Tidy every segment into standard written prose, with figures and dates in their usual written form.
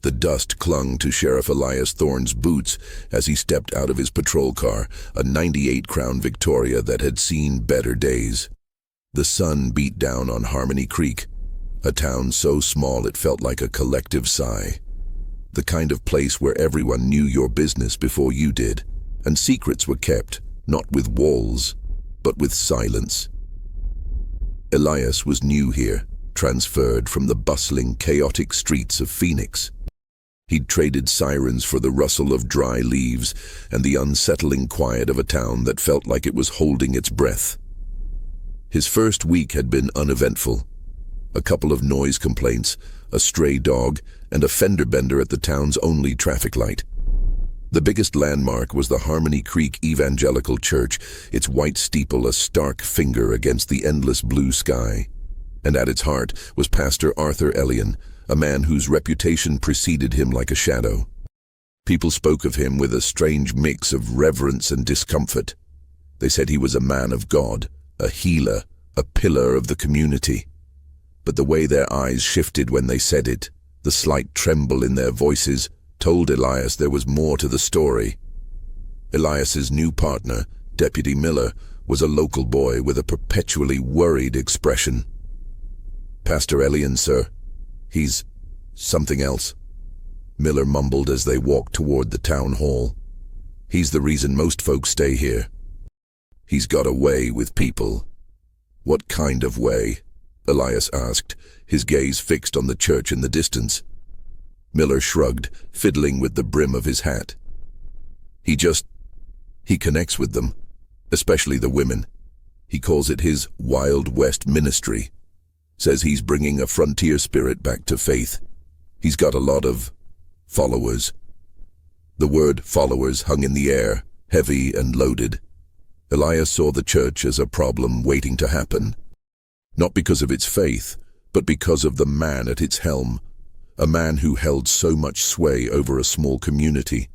The dust clung to Sheriff Elias Thorne's boots as he stepped out of his patrol car, a '98 Crown Victoria that had seen better days. The sun beat down on Harmony Creek, a town so small it felt like a collective sigh. The kind of place where everyone knew your business before you did, and secrets were kept, not with walls, but with silence. Elias was new here, transferred from the bustling, chaotic streets of Phoenix. He'd traded sirens for the rustle of dry leaves and the unsettling quiet of a town that felt like it was holding its breath. His first week had been uneventful. A couple of noise complaints, a stray dog, and a fender bender at the town's only traffic light. The biggest landmark was the Harmony Creek Evangelical Church, its white steeple a stark finger against the endless blue sky. And at its heart was Pastor Arthur Ellion, a man whose reputation preceded him like a shadow. People spoke of him with a strange mix of reverence and discomfort. They said he was a man of God, a healer, a pillar of the community. But the way their eyes shifted when they said it, the slight tremble in their voices, told Elias there was more to the story. Elias's new partner, Deputy Miller, was a local boy with a perpetually worried expression. "Pastor Ellion, sir. He's something else," Miller mumbled as they walked toward the town hall. "He's the reason most folks stay here. He's got a way with people." "What kind of way?" Elias asked, his gaze fixed on the church in the distance. Miller shrugged, fiddling with the brim of his hat. He connects with them, especially the women. He calls it his Wild West ministry. Says he's bringing a frontier spirit back to faith. He's got a lot of followers. The word followers hung in the air, heavy and loaded. Elias saw the church as a problem waiting to happen. Not because of its faith, but because of the man at its helm. A man who held so much sway over a small community.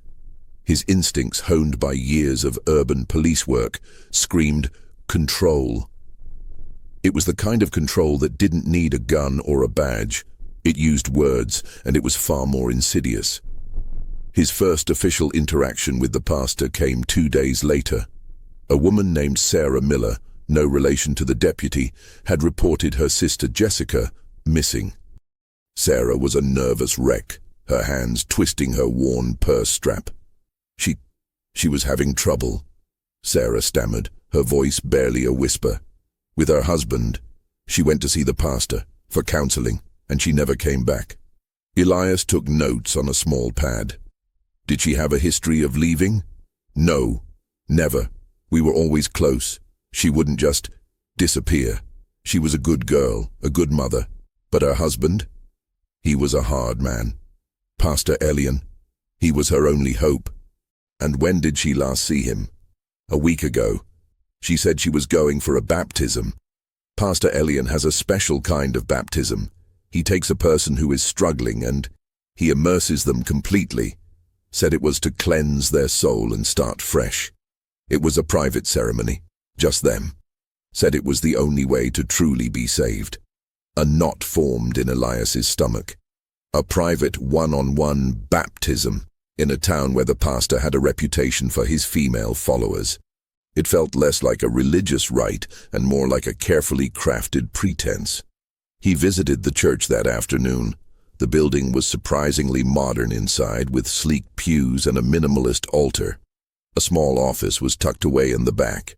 His instincts, honed by years of urban police work, screamed control. It was the kind of control that didn't need a gun or a badge. It used words, and it was far more insidious. His first official interaction with the pastor came 2 days later. A woman named Sarah Miller, no relation to the deputy, had reported her sister Jessica missing. Sarah was a nervous wreck, her hands twisting her worn purse strap. She was having trouble, Sarah stammered, her voice barely a whisper. With her husband. She went to see the pastor for counseling, and she never came back. Elias took notes on a small pad. Did she have a history of leaving? No, never. We were always close. She wouldn't just disappear. She was a good girl, a good mother. But her husband? He was a hard man. Pastor Ellion. He was her only hope. And when did she last see him? A week ago. She said she was going for a baptism. Pastor Ellion has a special kind of baptism. He takes a person who is struggling and he immerses them completely. Said it was to cleanse their soul and start fresh. It was a private ceremony, just them. Said it was the only way to truly be saved. A knot formed in Elias's stomach. A private one-on-one baptism in a town where the pastor had a reputation for his female followers. It felt less like a religious rite and more like a carefully crafted pretense. He visited the church that afternoon. The building was surprisingly modern inside, with sleek pews and a minimalist altar. A small office was tucked away in the back.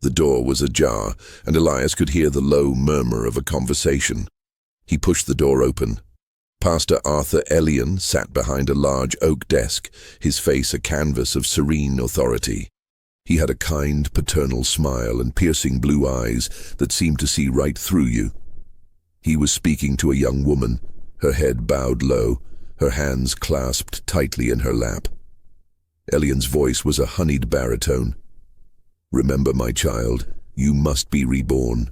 The door was ajar, and Elias could hear the low murmur of a conversation. He pushed the door open. Pastor Arthur Ellion sat behind a large oak desk, his face a canvas of serene authority. He had a kind, paternal smile and piercing blue eyes that seemed to see right through you. He was speaking to a young woman, her head bowed low, her hands clasped tightly in her lap. Ellion's voice was a honeyed baritone. "Remember, my child, you must be reborn.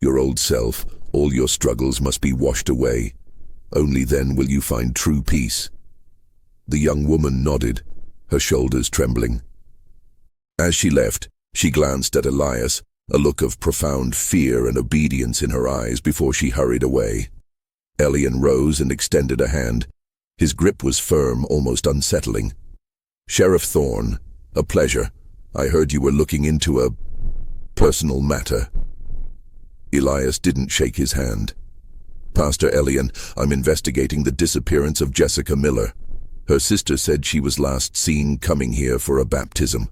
Your old self, all your struggles must be washed away. Only then will you find true peace." The young woman nodded, her shoulders trembling. As she left, she glanced at Elias, a look of profound fear and obedience in her eyes before she hurried away. Ellion rose and extended a hand. His grip was firm, almost unsettling. "Sheriff Thorne, a pleasure. I heard you were looking into a personal matter." Elias didn't shake his hand. "Pastor Ellion, I'm investigating the disappearance of Jessica Miller. Her sister said she was last seen coming here for a baptism."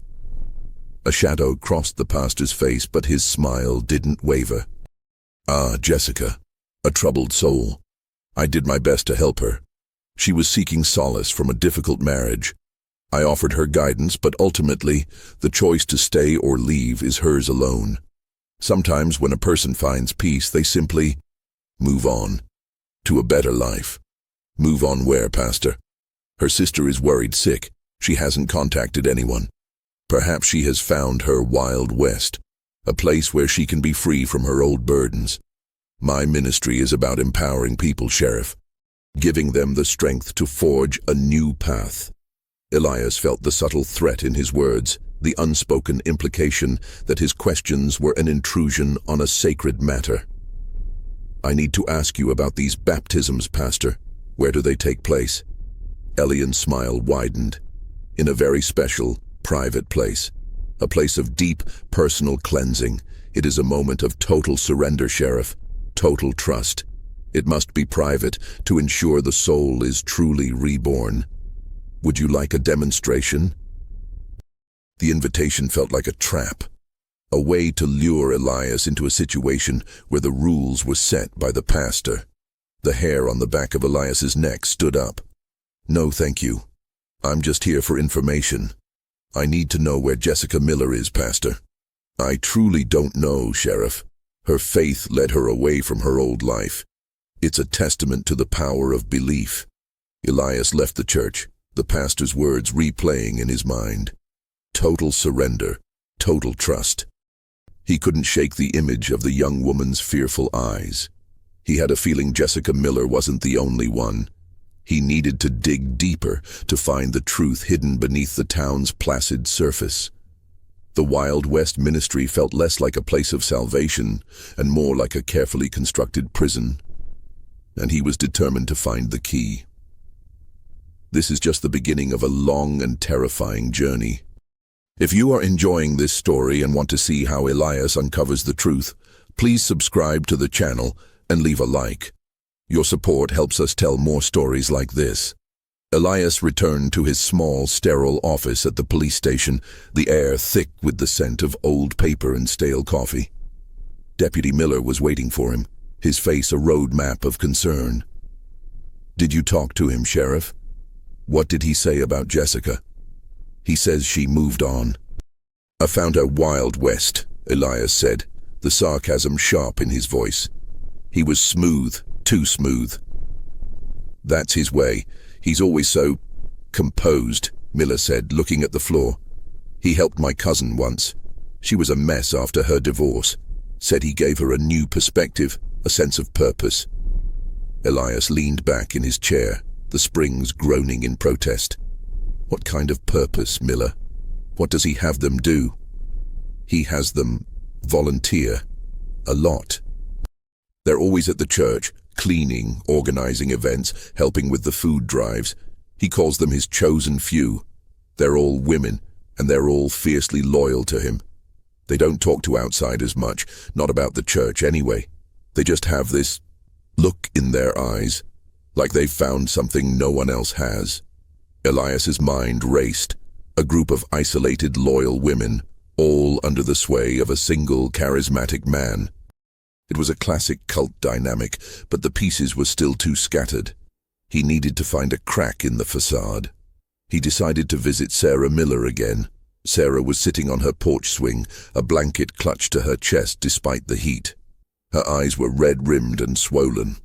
A shadow crossed the pastor's face, but his smile didn't waver. "Ah, Jessica, a troubled soul. I did my best to help her. She was seeking solace from a difficult marriage. I offered her guidance, but ultimately, the choice to stay or leave is hers alone. Sometimes when a person finds peace, they simply move on to a better life." "Move on where, Pastor?" "Her sister is worried sick. She hasn't contacted anyone. Perhaps she has found her Wild West, a place where she can be free from her old burdens. My ministry is about empowering people, Sheriff, giving them the strength to forge a new path." Elias felt the subtle threat in his words, the unspoken implication that his questions were an intrusion on a sacred matter. "I need to ask you about these baptisms, Pastor. Where do they take place?" Ellion's smile widened. "In a very special, private place. A place of deep, personal cleansing. It is a moment of total surrender, Sheriff. Total trust. It must be private to ensure the soul is truly reborn. Would you like a demonstration?" The invitation felt like a trap, a way to lure Elias into a situation where the rules were set by the pastor. The hair on the back of Elias's neck stood up. "No, thank you. I'm just here for information. I need to know where Jessica Miller is, Pastor." "I truly don't know, Sheriff. Her faith led her away from her old life. It's a testament to the power of belief." Elias left the church, the pastor's words replaying in his mind. Total surrender, total trust. He couldn't shake the image of the young woman's fearful eyes. He had a feeling Jessica Miller wasn't the only one. He needed to dig deeper to find the truth hidden beneath the town's placid surface. The Wild West ministry felt less like a place of salvation and more like a carefully constructed prison. And he was determined to find the key. This is just the beginning of a long and terrifying journey. If you are enjoying this story and want to see how Elias uncovers the truth, please subscribe to the channel and leave a like. Your support helps us tell more stories like this. Elias returned to his small, sterile office at the police station, the air thick with the scent of old paper and stale coffee. Deputy Miller was waiting for him, his face a road map of concern. "Did you talk to him, Sheriff? What did he say about Jessica?" "He says she moved on." "I found her Wild West," Elias said, the sarcasm sharp in his voice. He was smooth, too smooth. "That's his way. He's always so composed," Miller said, looking at the floor. "He helped my cousin once. She was a mess after her divorce. Said he gave her a new perspective, a sense of purpose." Elias leaned back in his chair, the springs groaning in protest. "What kind of purpose, Miller? What does he have them do?" "He has them volunteer. A lot. They're always at the church, cleaning, organizing events, helping with the food drives. He calls them his chosen few. They're all women, and they're all fiercely loyal to him. They don't talk to outsiders much, not about the church anyway. They just have this look in their eyes, like they've found something no one else has." Elias's mind raced. A group of isolated, loyal women, all under the sway of a single, charismatic man. It was a classic cult dynamic, but the pieces were still too scattered. He needed to find a crack in the facade. He decided to visit Sarah Miller again. Sarah was sitting on her porch swing, a blanket clutched to her chest despite the heat. Her eyes were red-rimmed and swollen.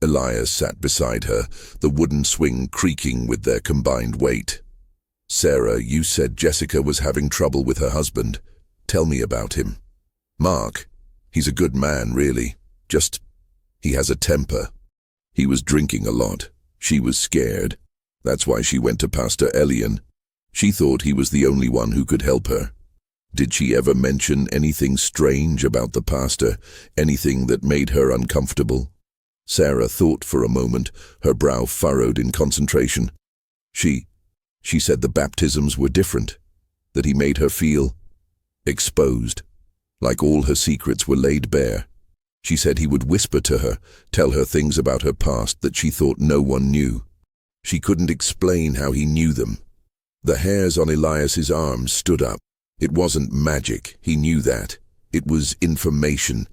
Elias sat beside her, the wooden swing creaking with their combined weight. "Sarah, you said Jessica was having trouble with her husband. Tell me about him." "Mark, he's a good man, really. He has a temper. He was drinking a lot. She was scared. That's why she went to Pastor Ellion. She thought he was the only one who could help her." "Did she ever mention anything strange about the pastor? Anything that made her uncomfortable?" Sarah thought for a moment, her brow furrowed in concentration. She said the baptisms were different, that he made her feel exposed, like all her secrets were laid bare. She said he would whisper to her, tell her things about her past that she thought no one knew. She couldn't explain how he knew them. The hairs on Elias's arms stood up. It wasn't magic, he knew that. It was information.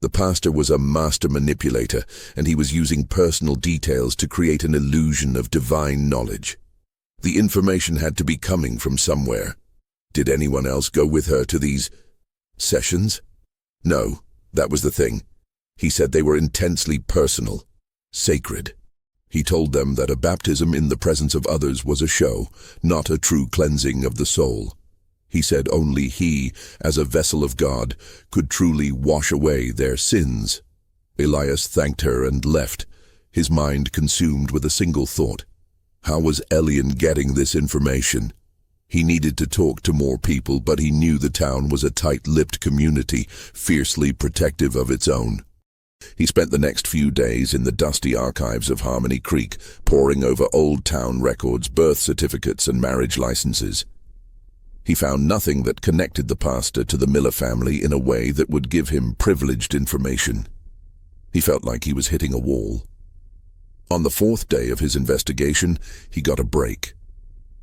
The pastor was a master manipulator, and he was using personal details to create an illusion of divine knowledge. The information had to be coming from somewhere. Did anyone else go with her to these sessions? No, that was the thing. He said they were intensely personal, sacred. He told them that a baptism in the presence of others was a show, not a true cleansing of the soul. He said only he, as a vessel of God, could truly wash away their sins. Elias thanked her and left, his mind consumed with a single thought. How was Ellion getting this information? He needed to talk to more people, but he knew the town was a tight-lipped community, fiercely protective of its own. He spent the next few days in the dusty archives of Harmony Creek, poring over old town records, birth certificates, and marriage licenses. He found nothing that connected the pastor to the Miller family in a way that would give him privileged information. He felt like he was hitting a wall. On the fourth day of his investigation, he got a break.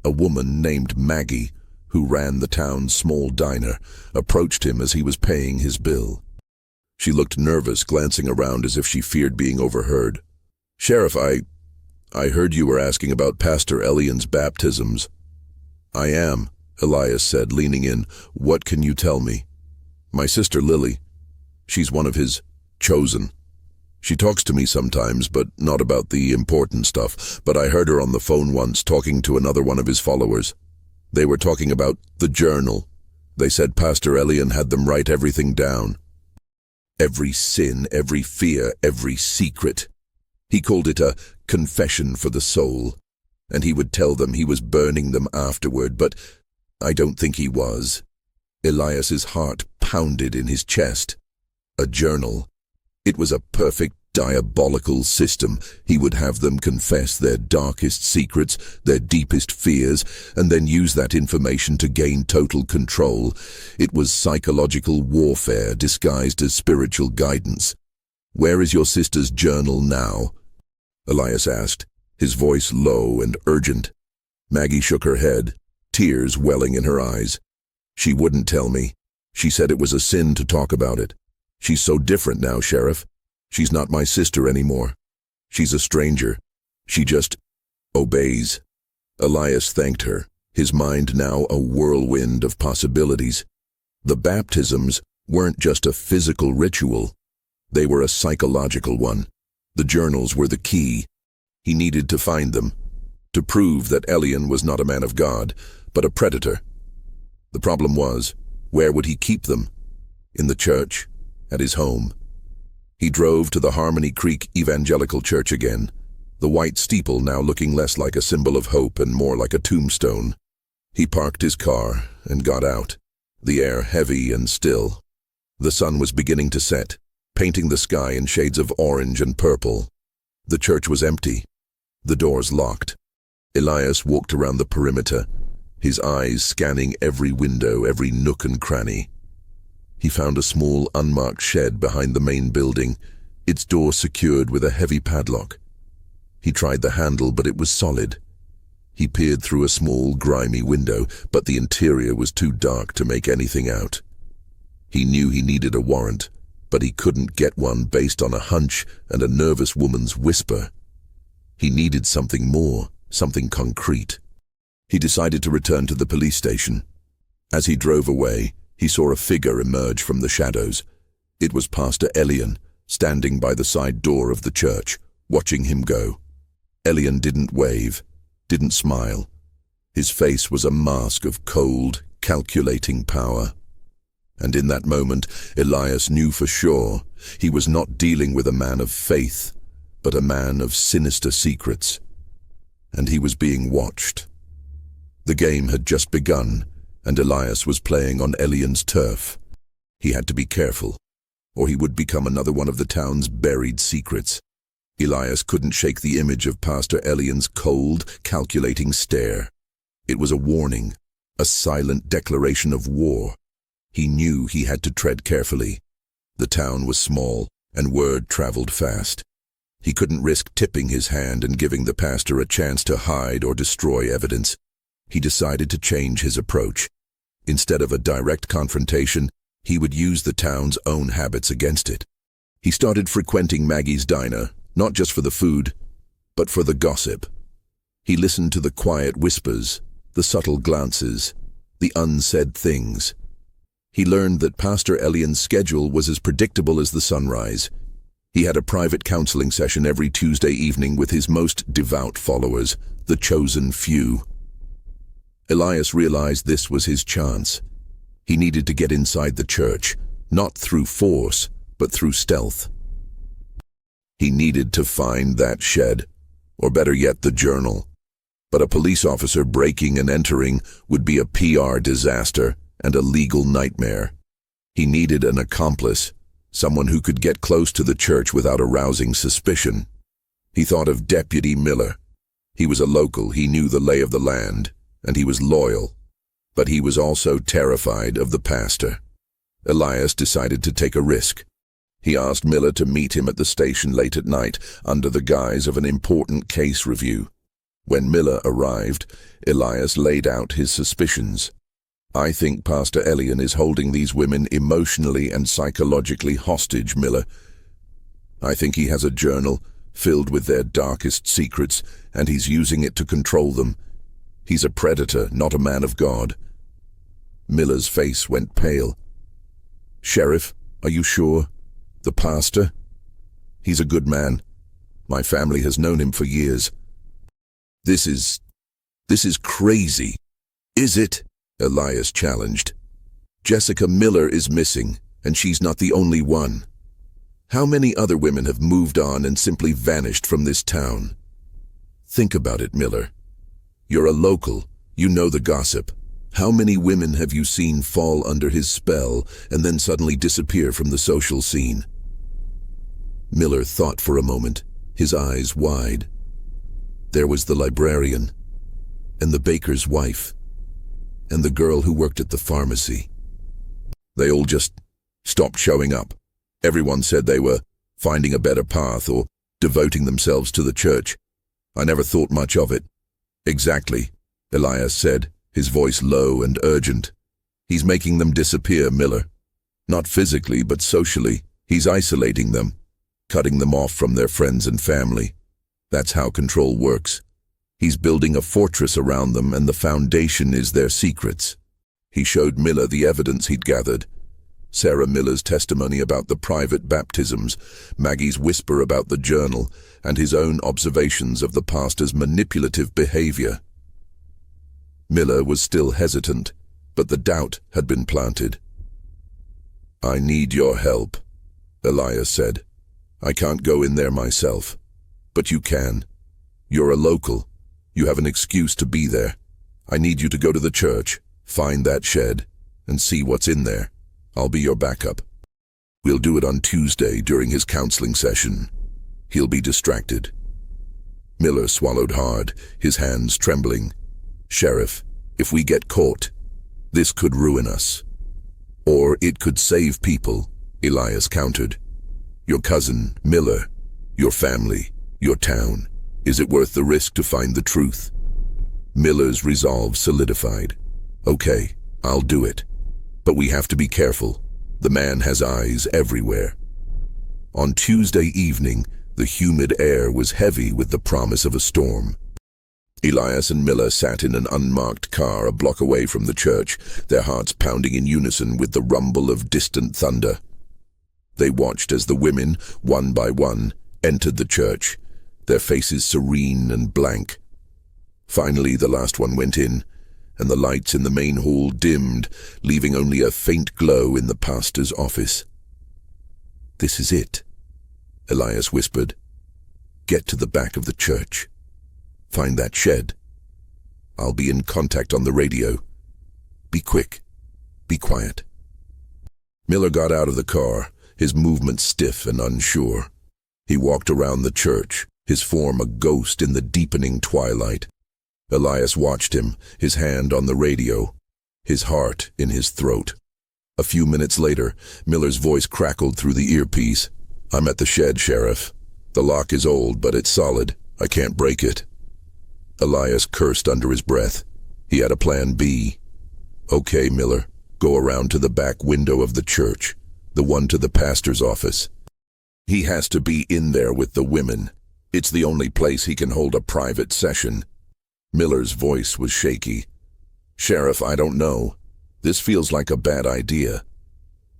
A woman named Maggie, who ran the town's small diner, approached him as he was paying his bill. She looked nervous, glancing around as if she feared being overheard. "Sheriff, I heard you were asking about Pastor Ellion's baptisms." "I am," Elias said, leaning in. "What can you tell me?" "My sister Lily. She's one of his chosen. She talks to me sometimes, but not about the important stuff. But I heard her on the phone once talking to another one of his followers. They were talking about the journal. They said Pastor Ellion had them write everything down. Every sin, every fear, every secret. He called it a confession for the soul. And he would tell them he was burning them afterward, but I don't think he was." Elias's heart pounded in his chest. A journal. It was a perfect diabolical system. He would have them confess their darkest secrets, their deepest fears, and then use that information to gain total control. It was psychological warfare disguised as spiritual guidance. "Where is your sister's journal now?" Elias asked, his voice low and urgent. Maggie shook her head, tears welling in her eyes. "She wouldn't tell me. She said it was a sin to talk about it. She's so different now, Sheriff. She's not my sister anymore. She's a stranger. She just obeys." Elias thanked her, his mind now a whirlwind of possibilities. The baptisms weren't just a physical ritual. They were a psychological one. The journals were the key. He needed to find them, to prove that Ellion was not a man of God, but a predator. The problem was, where would he keep them? In the church? At his home? He drove to the Harmony Creek Evangelical Church again, the white steeple now looking less like a symbol of hope and more like a tombstone. He parked his car and got out, the air heavy and still. The sun was beginning to set, painting the sky in shades of orange and purple. The church was empty, the doors locked. Elias walked around the perimeter, his eyes scanning every window, every nook and cranny. He found a small, unmarked shed behind the main building, its door secured with a heavy padlock. He tried the handle, but it was solid. He peered through a small, grimy window, but the interior was too dark to make anything out. He knew he needed a warrant, but he couldn't get one based on a hunch and a nervous woman's whisper. He needed something more, something concrete. He decided to return to the police station. As he drove away, he saw a figure emerge from the shadows. It was Pastor Ellion, standing by the side door of the church, watching him go. Ellion didn't wave, didn't smile. His face was a mask of cold, calculating power. And in that moment, Elias knew for sure he was not dealing with a man of faith, but a man of sinister secrets. And he was being watched. The game had just begun, and Elias was playing on Ellion's turf. He had to be careful, or he would become another one of the town's buried secrets. Elias couldn't shake the image of Pastor Ellion's cold, calculating stare. It was a warning, a silent declaration of war. He knew he had to tread carefully. The town was small, and word traveled fast. He couldn't risk tipping his hand and giving the pastor a chance to hide or destroy evidence. He decided to change his approach. Instead of a direct confrontation, he would use the town's own habits against it. He started frequenting Maggie's diner, not just for the food, but for the gossip. He listened to the quiet whispers, the subtle glances, the unsaid things. He learned that Pastor Ellion's schedule was as predictable as the sunrise. He had a private counseling session every Tuesday evening with his most devout followers, the chosen few. Elias realized this was his chance. He needed to get inside the church, not through force, but through stealth. He needed to find that shed, or better yet, the journal. But a police officer breaking and entering would be a PR disaster and a legal nightmare. He needed an accomplice, someone who could get close to the church without arousing suspicion. He thought of Deputy Miller. He was a local, he knew the lay of the land, and he was loyal. But he was also terrified of the pastor. Elias decided to take a risk. He asked Miller to meet him at the station late at night under the guise of an important case review. When Miller arrived, Elias laid out his suspicions. "I think Pastor Ellion is holding these women emotionally and psychologically hostage, Miller. I think he has a journal filled with their darkest secrets, and he's using it to control them. He's a predator, not a man of God." Miller's face went pale. "Sheriff, are you sure? The pastor? He's a good man. My family has known him for years." This is crazy. "Is it?" Elias challenged. "Jessica Miller is missing, and she's not the only one. How many other women have moved on and simply vanished from this town? Think about it, Miller. You're a local. You know the gossip. How many women have you seen fall under his spell and then suddenly disappear from the social scene?" Miller thought for a moment, his eyes wide. There was the librarian, and the baker's wife, and the girl who worked at the pharmacy. They all just stopped showing up. Everyone said they were finding a better path or devoting themselves to the church. I never thought much of it. "Exactly," Elias said, his voice low and urgent. "He's making them disappear, Miller. Not physically, but socially. He's isolating them, cutting them off from their friends and family. That's how control works. He's building a fortress around them, and the foundation is their secrets." He showed Miller the evidence he'd gathered. Sarah Miller's testimony about the private baptisms, Maggie's whisper about the journal, and his own observations of the pastor's manipulative behavior. Miller was still hesitant, but the doubt had been planted. "I need your help," Elias said. "I can't go in there myself, but you can. You're a local. You have an excuse to be there. I need you to go to the church, find that shed, and see what's in there. I'll be your backup. We'll do it on Tuesday during his counseling session. He'll be distracted." Miller swallowed hard, his hands trembling. "Sheriff, if we get caught, this could ruin us. Or it could save people," Elias countered. "Your cousin, Miller, your family, your town. Is it worth the risk to find the truth?" Miller's resolve solidified. "Okay, I'll do it. But we have to be careful. The man has eyes everywhere." On Tuesday evening, the humid air was heavy with the promise of a storm. Elias and Miller sat in an unmarked car a block away from the church, their hearts pounding in unison with the rumble of distant thunder. They watched as the women, one by one, entered the church, their faces serene and blank. Finally, the last one went in, and the lights in the main hall dimmed, leaving only a faint glow in the pastor's office. "This is it," Elias whispered. "Get to the back of the church. Find that shed. I'll be in contact on the radio. Be quick. Be quiet." Miller got out of the car, his movements stiff and unsure. He walked around the church, his form a ghost in the deepening twilight. Elias watched him, his hand on the radio, his heart in his throat. A few minutes later, Miller's voice crackled through the earpiece. "I'm at the shed, Sheriff. The lock is old, but it's solid. I can't break it." Elias cursed under his breath. He had a plan B. "Okay, Miller, go around to the back window of the church, the one to the pastor's office. He has to be in there with the women. It's the only place he can hold a private session." Miller's voice was shaky. "Sheriff, I don't know. This feels like a bad idea."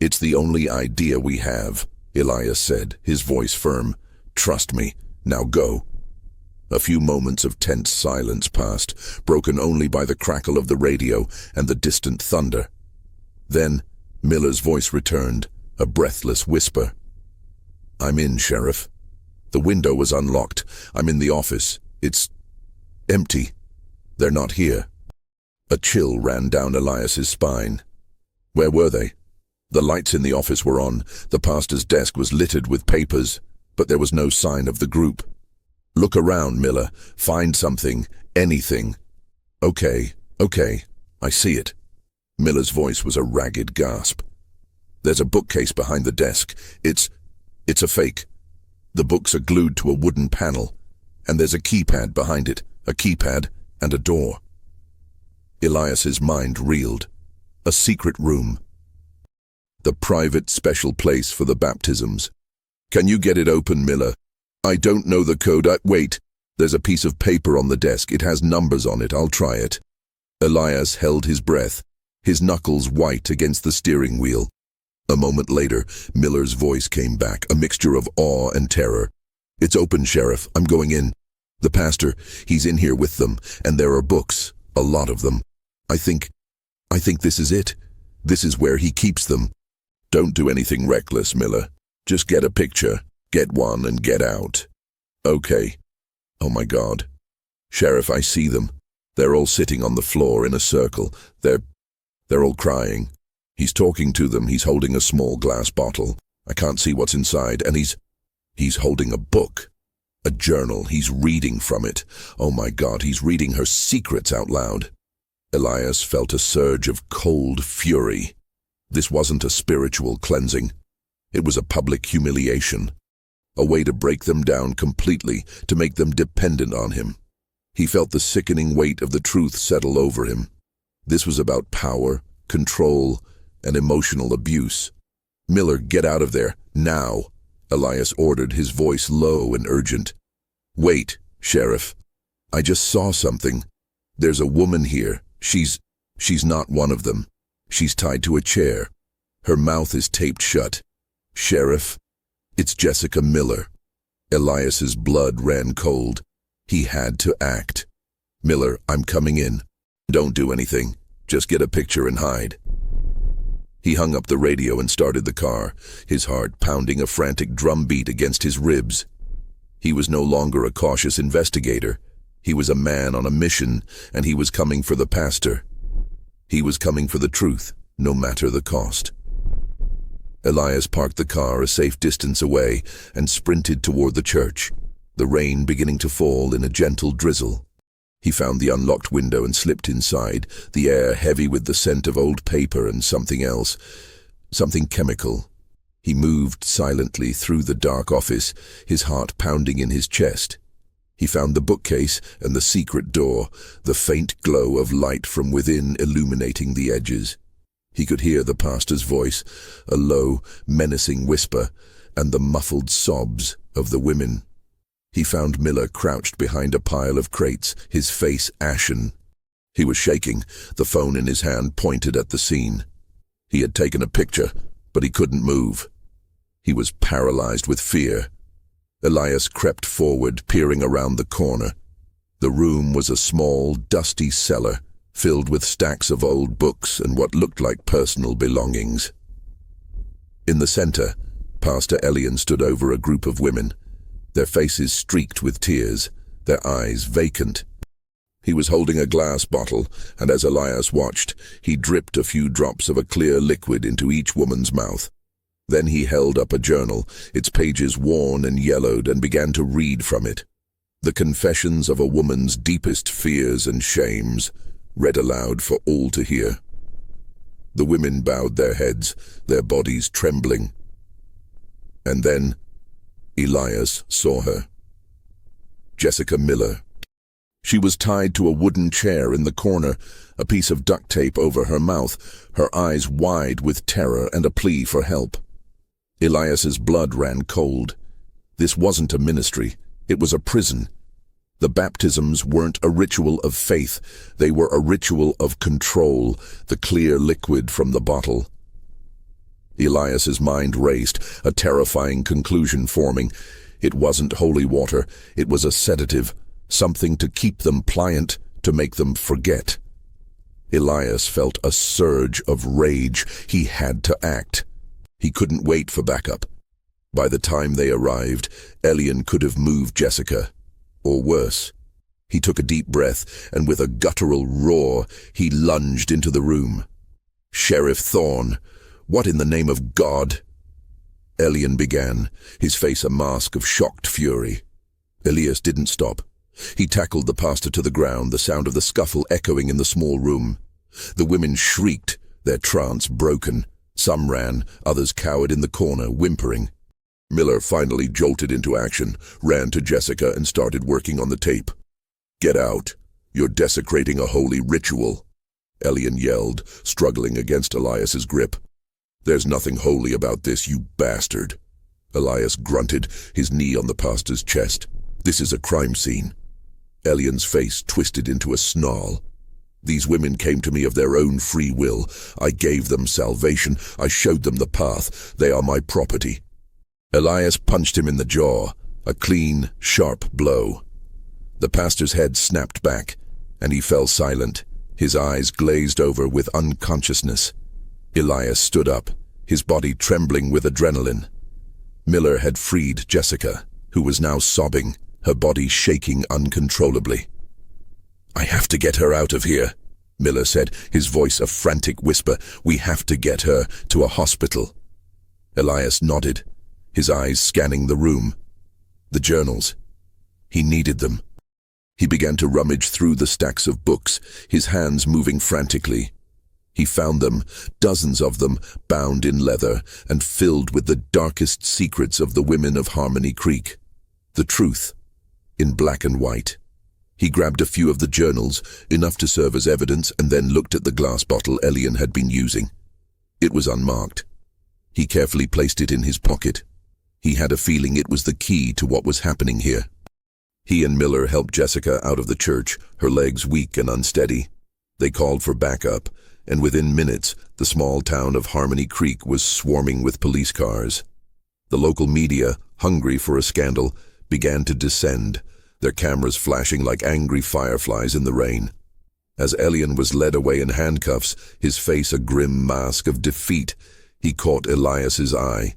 "It's the only idea we have," Elias said, his voice firm. "Trust me. Now go." A few moments of tense silence passed, broken only by the crackle of the radio and the distant thunder. Then Miller's voice returned, a breathless whisper. "I'm in, Sheriff. The window was unlocked. I'm in the office. It's empty. They're not here." A chill ran down Elias's spine. Where were they? The lights in the office were on. The pastor's desk was littered with papers, but there was no sign of the group. "Look around, Miller. Find something. Anything." Okay, I see it." Miller's voice was a ragged gasp. "There's a bookcase behind the desk. It's a fake. The books are glued to a wooden panel, and there's a keypad behind it, a keypad and a door." Elias's mind reeled. A secret room. The private special place for the baptisms. "Can you get it open, Miller?" "I don't know the code. Wait. There's a piece of paper on the desk. It has numbers on it. I'll try it." Elias held his breath, his knuckles white against the steering wheel. A moment later, Miller's voice came back, a mixture of awe and terror. "It's open, Sheriff. I'm going in. The pastor, he's in here with them, and there are books, a lot of them. I think this is it. This is where he keeps them." "Don't do anything reckless, Miller. Just get a picture, get one, and get out." "Okay." "Oh my God. Sheriff, I see them. They're all sitting on the floor in a circle. They're all crying. He's talking to them. He's holding a small glass bottle. I can't see what's inside, and he's holding a book. A journal. He's reading from it. Oh my God, he's reading her secrets out loud." Elias felt a surge of cold fury. This wasn't a spiritual cleansing. It was a public humiliation. A way to break them down completely, to make them dependent on him. He felt the sickening weight of the truth settle over him. This was about power, control, and emotional abuse. "Miller, get out of there, now," Elias ordered, his voice low and urgent. "Wait, Sheriff. I just saw something. There's a woman here. She's not one of them. She's tied to a chair. Her mouth is taped shut. Sheriff, it's Jessica Miller." Elias's blood ran cold. He had to act. "Miller, I'm coming in. Don't do anything. Just get a picture and hide." He hung up the radio and started the car, his heart pounding a frantic drumbeat against his ribs. He was no longer a cautious investigator. He was a man on a mission, and he was coming for the pastor. He was coming for the truth, no matter the cost. Elias parked the car a safe distance away and sprinted toward the church, the rain beginning to fall in a gentle drizzle. He found the unlocked window and slipped inside, the air heavy with the scent of old paper and something else, something chemical. He moved silently through the dark office, his heart pounding in his chest. He found the bookcase and the secret door, the faint glow of light from within illuminating the edges. He could hear the pastor's voice, a low, menacing whisper, and the muffled sobs of the women. He found Miller crouched behind a pile of crates, his face ashen. He was shaking, the phone in his hand pointed at the scene. He had taken a picture, but he couldn't move. He was paralyzed with fear. Elias crept forward, peering around the corner. The room was a small, dusty cellar, filled with stacks of old books and what looked like personal belongings. In the center, Pastor Ellion stood over a group of women, their faces streaked with tears, their eyes vacant. He was holding a glass bottle, and as Elias watched, he dripped a few drops of a clear liquid into each woman's mouth. Then he held up a journal, its pages worn and yellowed, and began to read from it. The confessions of a woman's deepest fears and shames, read aloud for all to hear. The women bowed their heads, their bodies trembling. And then Elias saw her. Jessica Miller. She was tied to a wooden chair in the corner, a piece of duct tape over her mouth, her eyes wide with terror and a plea for help. Elias's blood ran cold. This wasn't a ministry, it was a prison. The baptisms weren't a ritual of faith, they were a ritual of control, the clear liquid from the bottle. Elias's mind raced, a terrifying conclusion forming. It wasn't holy water, it was a sedative, something to keep them pliant, to make them forget. Elias felt a surge of rage. He had to act. He couldn't wait for backup. By the time they arrived, Ellion could have moved Jessica. Or worse. He took a deep breath, and with a guttural roar, he lunged into the room. "Sheriff Thorne, what in the name of God?" Ellion began, his face a mask of shocked fury. Elias didn't stop. He tackled the pastor to the ground, the sound of the scuffle echoing in the small room. The women shrieked, their trance broken. Some ran, others cowered in the corner, whimpering. Miller finally jolted into action, ran to Jessica and started working on the tape. "Get out. You're desecrating a holy ritual," Ellion yelled, struggling against Elias's grip. "There's nothing holy about this, you bastard," Elias grunted, his knee on the pastor's chest. "This is a crime scene." Ellion's face twisted into a snarl. "These women came to me of their own free will. I gave them salvation. I showed them the path. They are my property." Elias punched him in the jaw, a clean, sharp blow. The pastor's head snapped back, and he fell silent, his eyes glazed over with unconsciousness. Elias stood up, his body trembling with adrenaline. Miller had freed Jessica, who was now sobbing, her body shaking uncontrollably. "I have to get her out of here," Miller said, his voice a frantic whisper. "We have to get her to a hospital." Elias nodded, his eyes scanning the room. The journals. He needed them. He began to rummage through the stacks of books, his hands moving frantically. He found them, dozens of them, bound in leather and filled with the darkest secrets of the women of Harmony Creek. The truth, in black and white. He grabbed a few of the journals, enough to serve as evidence, and then looked at the glass bottle Ellion had been using. It was unmarked. He carefully placed it in his pocket. He had a feeling it was the key to what was happening here. He and Miller helped Jessica out of the church, her legs weak and unsteady. They called for backup, and within minutes, the small town of Harmony Creek was swarming with police cars. The local media, hungry for a scandal, began to descend, their cameras flashing like angry fireflies in the rain. As Ellion was led away in handcuffs, his face a grim mask of defeat, he caught Elias's eye.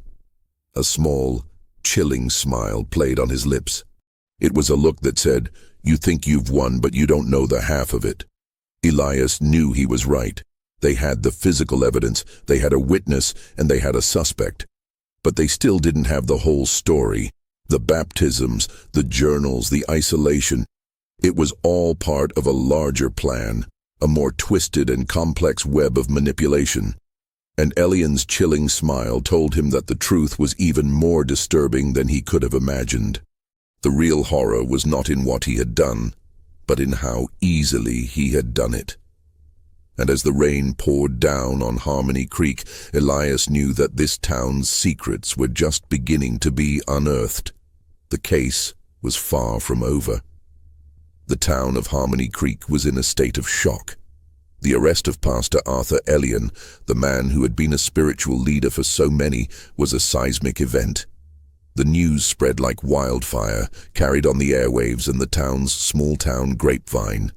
A small, chilling smile played on his lips. It was a look that said, "You think you've won, but you don't know the half of it." Elias knew he was right. They had the physical evidence, they had a witness, and they had a suspect. But they still didn't have the whole story. The baptisms, the journals, the isolation. It was all part of a larger plan, a more twisted and complex web of manipulation. And Ellion's chilling smile told him that the truth was even more disturbing than he could have imagined. The real horror was not in what he had done, but in how easily he had done it. And as the rain poured down on Harmony Creek, Elias knew that this town's secrets were just beginning to be unearthed. The case was far from over. The town of Harmony Creek was in a state of shock. The arrest of Pastor Arthur Ellion, the man who had been a spiritual leader for so many, was a seismic event. The news spread like wildfire, carried on the airwaves and the town's small-town grapevine.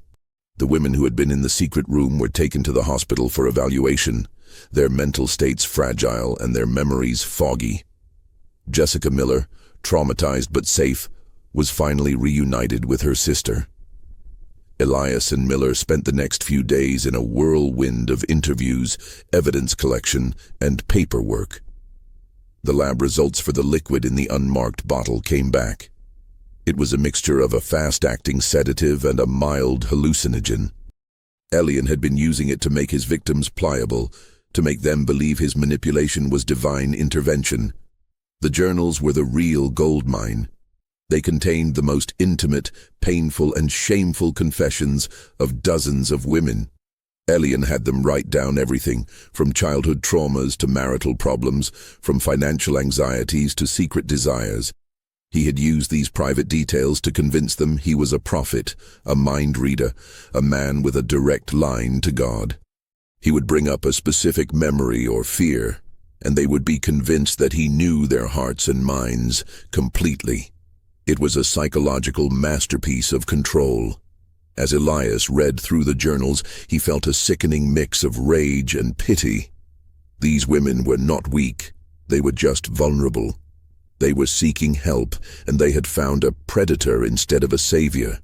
The women who had been in the secret room were taken to the hospital for evaluation, their mental states fragile and their memories foggy. Jessica Miller, traumatized but safe, was finally reunited with her sister. Elias and Miller spent the next few days in a whirlwind of interviews, evidence collection, and paperwork. The lab results for the liquid in the unmarked bottle came back. It was a mixture of a fast-acting sedative and a mild hallucinogen. Ellion had been using it to make his victims pliable, to make them believe his manipulation was divine intervention. The journals were the real goldmine. They contained the most intimate, painful, and shameful confessions of dozens of women. Ellion had them write down everything, from childhood traumas to marital problems, from financial anxieties to secret desires. He had used these private details to convince them he was a prophet, a mind reader, a man with a direct line to God. He would bring up a specific memory or fear, and they would be convinced that he knew their hearts and minds completely. It was a psychological masterpiece of control. As Elias read through the journals, he felt a sickening mix of rage and pity. These women were not weak, they were just vulnerable. They were seeking help, and they had found a predator instead of a savior.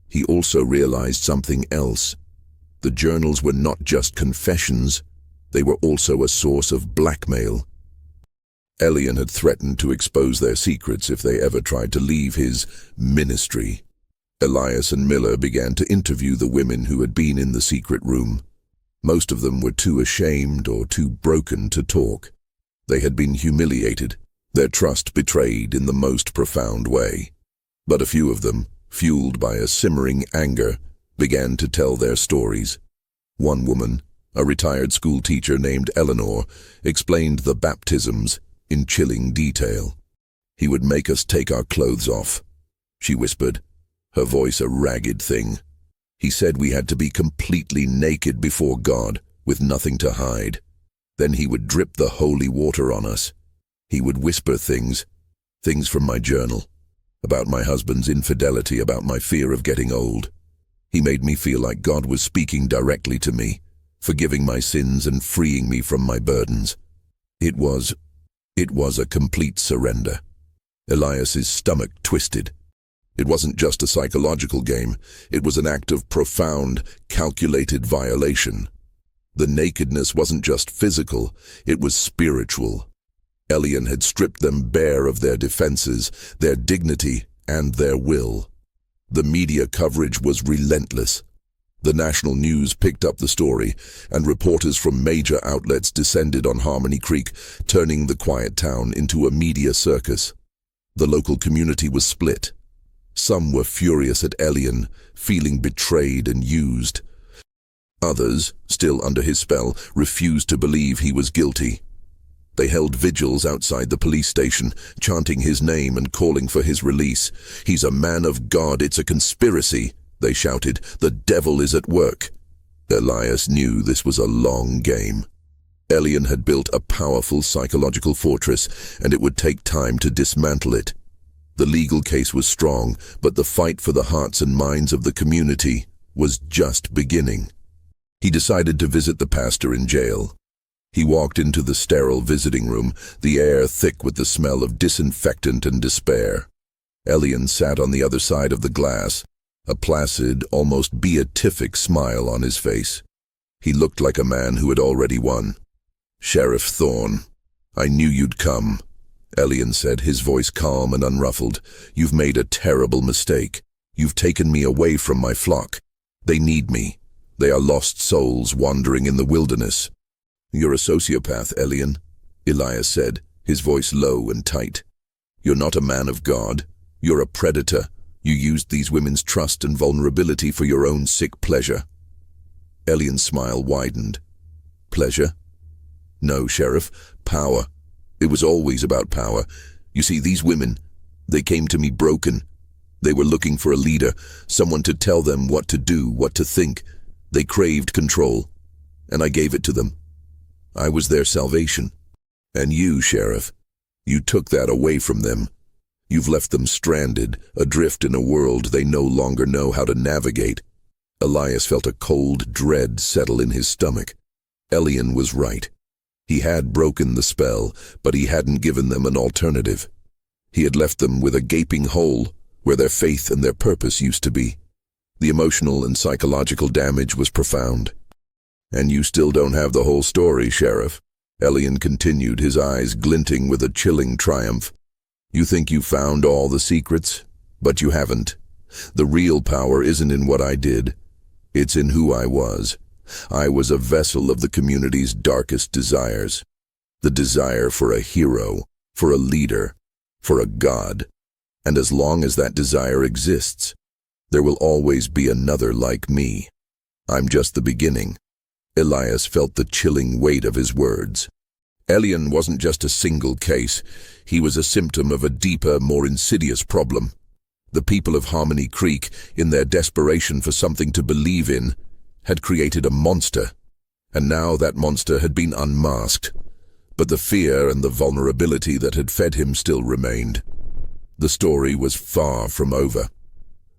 He also realized something else. The journals were not just confessions, they were also a source of blackmail. Ellion had threatened to expose their secrets if they ever tried to leave his ministry. Elias and Miller began to interview the women who had been in the secret room. Most of them were too ashamed or too broken to talk. They had been humiliated, their trust betrayed in the most profound way. But a few of them, fueled by a simmering anger, began to tell their stories. One woman, a retired school teacher named Eleanor, explained the baptisms in chilling detail. "He would make us take our clothes off," she whispered, her voice a ragged thing. "He said we had to be completely naked before God, with nothing to hide. Then he would drip the holy water on us. He would whisper things from my journal, about my husband's infidelity, about my fear of getting old. He made me feel like God was speaking directly to me, forgiving my sins and freeing me from my burdens. It was a complete surrender." Elias's stomach twisted. It wasn't just a psychological game, it was an act of profound, calculated violation. The nakedness wasn't just physical, it was spiritual. Ellion had stripped them bare of their defenses, their dignity, and their will. The media coverage was relentless. The national news picked up the story, and reporters from major outlets descended on Harmony Creek, turning the quiet town into a media circus. The local community was split. Some were furious at Ellion, feeling betrayed and used. Others, still under his spell, refused to believe he was guilty. They held vigils outside the police station, chanting his name and calling for his release. "He's a man of God, it's a conspiracy," they shouted. "The devil is at work." Elias knew this was a long game. Ellion had built a powerful psychological fortress, and it would take time to dismantle it. The legal case was strong, but the fight for the hearts and minds of the community was just beginning. He decided to visit the pastor in jail. He walked into the sterile visiting room, the air thick with the smell of disinfectant and despair. Ellion sat on the other side of the glass, a placid, almost beatific smile on his face. He looked like a man who had already won. "Sheriff Thorne, I knew you'd come," Ellion said, his voice calm and unruffled. "You've made a terrible mistake. You've taken me away from my flock. They need me. They are lost souls wandering in the wilderness." "You're a sociopath, Ellion," Elias said, his voice low and tight. "You're not a man of God. You're a predator. You used these women's trust and vulnerability for your own sick pleasure." Ellion's smile widened. "Pleasure? No, Sheriff. Power. It was always about power. You see, these women, they came to me broken. They were looking for a leader, someone to tell them what to do, what to think. They craved control, and I gave it to them. I was their salvation. And you, Sheriff, you took that away from them. You've left them stranded, adrift in a world they no longer know how to navigate." Elias felt a cold dread settle in his stomach. Ellion was right. He had broken the spell, but he hadn't given them an alternative. He had left them with a gaping hole where their faith and their purpose used to be. The emotional and psychological damage was profound. "And you still don't have the whole story, Sheriff," Ellion continued, his eyes glinting with a chilling triumph. You think you found all the secrets? But you haven't. The real power isn't in what I did. It's in who I was. I was a vessel of the community's darkest desires. The desire for a hero, for a leader, for a god. And as long as that desire exists, there will always be another like me. I'm just the beginning. Elias felt the chilling weight of his words. Ellion wasn't just a single case. He was a symptom of a deeper, more insidious problem. The people of Harmony Creek, in their desperation for something to believe in, had created a monster. And now that monster had been unmasked. But the fear and the vulnerability that had fed him still remained. The story was far from over.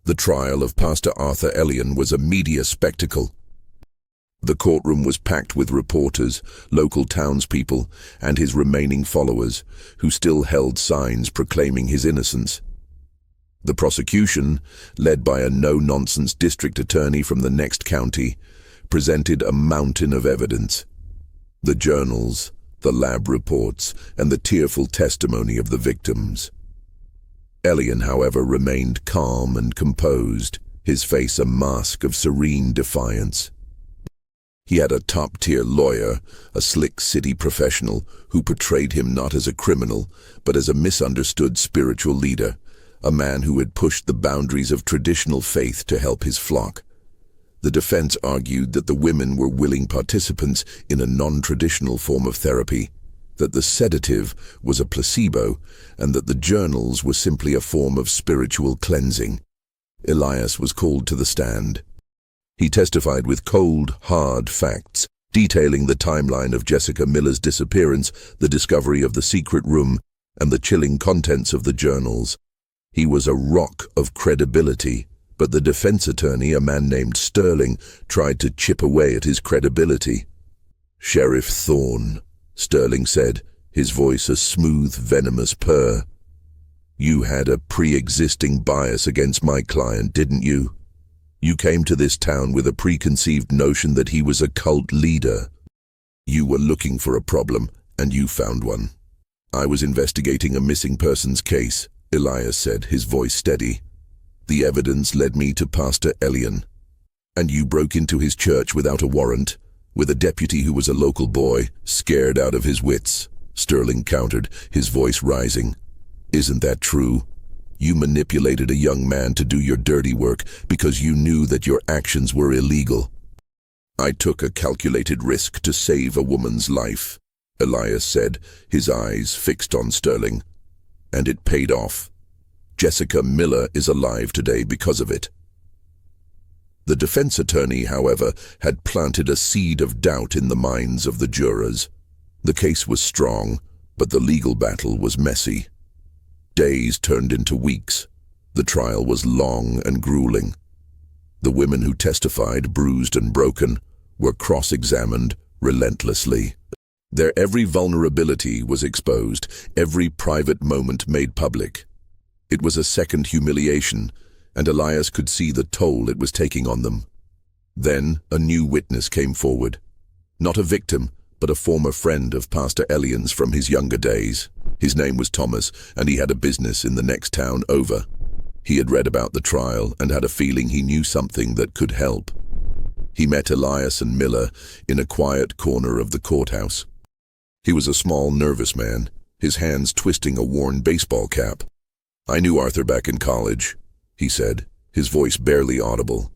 The trial of Pastor Arthur Ellion was a media spectacle. The courtroom was packed with reporters, local townspeople, and his remaining followers, who still held signs proclaiming his innocence. The prosecution, led by a no-nonsense district attorney from the next county, presented a mountain of evidence. The journals, the lab reports, and the tearful testimony of the victims. Ellion, however, remained calm and composed, his face a mask of serene defiance. He had a top-tier lawyer, a slick city professional, who portrayed him not as a criminal, but as a misunderstood spiritual leader, a man who had pushed the boundaries of traditional faith to help his flock. The defense argued that the women were willing participants in a non-traditional form of therapy, that the sedative was a placebo, and that the journals were simply a form of spiritual cleansing. Elias was called to the stand. He testified with cold, hard facts, detailing the timeline of Jessica Miller's disappearance, the discovery of the secret room, and the chilling contents of the journals. He was a rock of credibility, but the defense attorney, a man named Sterling, tried to chip away at his credibility. "Sheriff Thorne," Sterling said, his voice a smooth, venomous purr. "You had a pre-existing bias against my client, didn't you? You came to this town with a preconceived notion that he was a cult leader. You were looking for a problem, and you found one." "I was investigating a missing persons case," Elias said, his voice steady. "The evidence led me to Pastor Ellion." "And you broke into his church without a warrant, with a deputy who was a local boy, scared out of his wits," Sterling countered, his voice rising. "Isn't that true? You manipulated a young man to do your dirty work because you knew that your actions were illegal." "I took a calculated risk to save a woman's life," Elias said, his eyes fixed on Sterling. "And it paid off. Jessica Miller is alive today because of it." The defense attorney, however, had planted a seed of doubt in the minds of the jurors. The case was strong, but the legal battle was messy. Days turned into weeks. The trial was long and grueling. The women who testified, bruised and broken, were cross-examined relentlessly. Their every vulnerability was exposed, every private moment made public. It was a second humiliation, and Elias could see the toll it was taking on them. Then a new witness came forward. Not a victim, but a former friend of Pastor Ellion's from his younger days. His name was Thomas, and he had a business in the next town over. He had read about the trial and had a feeling he knew something that could help. He met Elias and Miller in a quiet corner of the courthouse. He was a small, nervous man, his hands twisting a worn baseball cap. "I knew Arthur back in college," he said, his voice barely audible.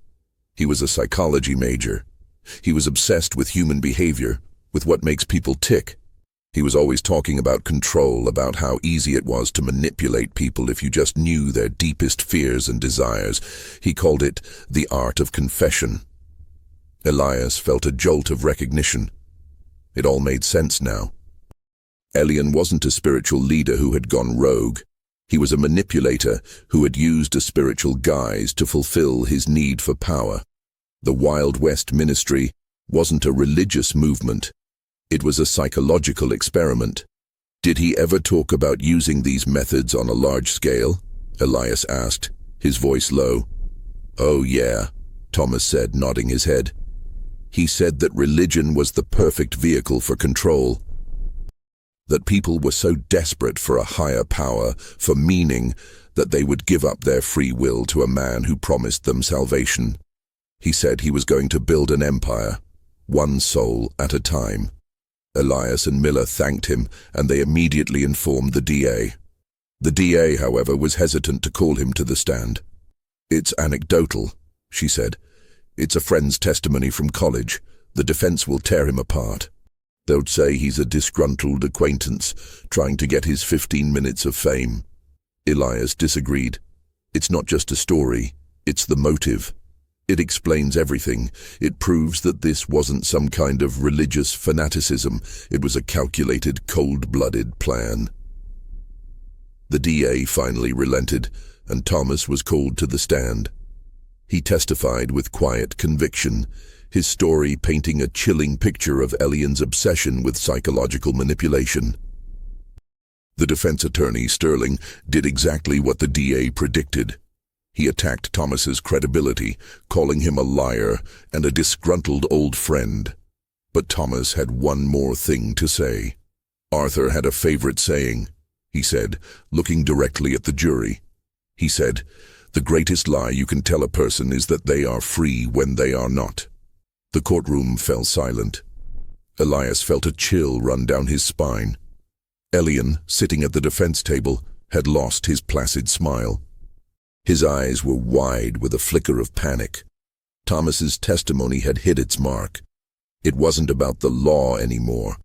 "He was a psychology major. He was obsessed with human behavior, with what makes people tick. He was always talking about control, about how easy it was to manipulate people if you just knew their deepest fears and desires. He called it the art of confession." Elias felt a jolt of recognition. It all made sense now. Ellion wasn't a spiritual leader who had gone rogue. He was a manipulator who had used a spiritual guise to fulfill his need for power. The Wild West ministry wasn't a religious movement. It was a psychological experiment. "Did he ever talk about using these methods on a large scale?" Elias asked, his voice low. "Oh yeah," Thomas said, nodding his head. "He said that religion was the perfect vehicle for control. that people were so desperate for a higher power, for meaning, that they would give up their free will to a man who promised them salvation. He said he was going to build an empire, one soul at a time. Elias and Miller thanked him, and they immediately informed the DA. The DA, however, was hesitant to call him to the stand. "It's anecdotal," she said. "It's a friend's testimony from college. The defense will tear him apart. They'll say he's a disgruntled acquaintance, trying to get his 15 minutes of fame." Elias disagreed. "It's not just a story, it's the motive. It explains everything. It proves that this wasn't some kind of religious fanaticism. It was a calculated, cold-blooded plan." The DA finally relented, and Thomas was called to the stand. He testified with quiet conviction, his story painting a chilling picture of Ellion's obsession with psychological manipulation. The defense attorney, Sterling, did exactly what the DA predicted. He attacked Thomas's credibility, calling him a liar and a disgruntled old friend. But Thomas had one more thing to say. "Arthur had a favorite saying," he said, looking directly at the jury. He said, "The greatest lie you can tell a person is that they are free when they are not." The courtroom fell silent. Elias felt a chill run down his spine. Ellion, sitting at the defense table, had lost his placid smile. His eyes were wide with a flicker of panic. Thomas's testimony had hit its mark. It wasn't about the law anymore.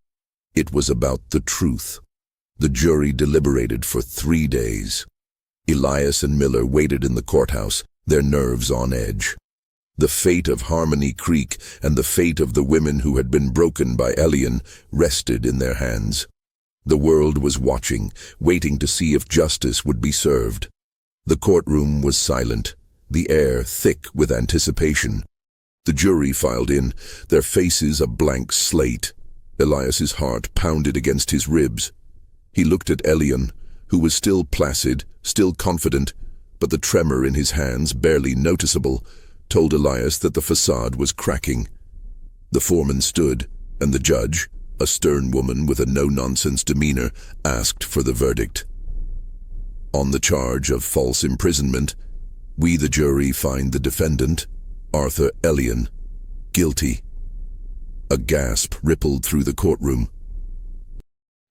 It was about the truth. The jury deliberated for 3 days. Elias and Miller waited in the courthouse, their nerves on edge. The fate of Harmony Creek and the fate of the women who had been broken by Ellion rested in their hands. The world was watching, waiting to see if justice would be served. The courtroom was silent, the air thick with anticipation. The jury filed in, their faces a blank slate. Elias's heart pounded against his ribs. He looked at Ellion, who was still placid, still confident, but the tremor in his hands, barely noticeable, told Elias that the facade was cracking. The foreman stood, and the judge, a stern woman with a no-nonsense demeanor, asked for the verdict. "On the charge of false imprisonment, we the jury find the defendant, Arthur Ellion, guilty." A gasp rippled through the courtroom.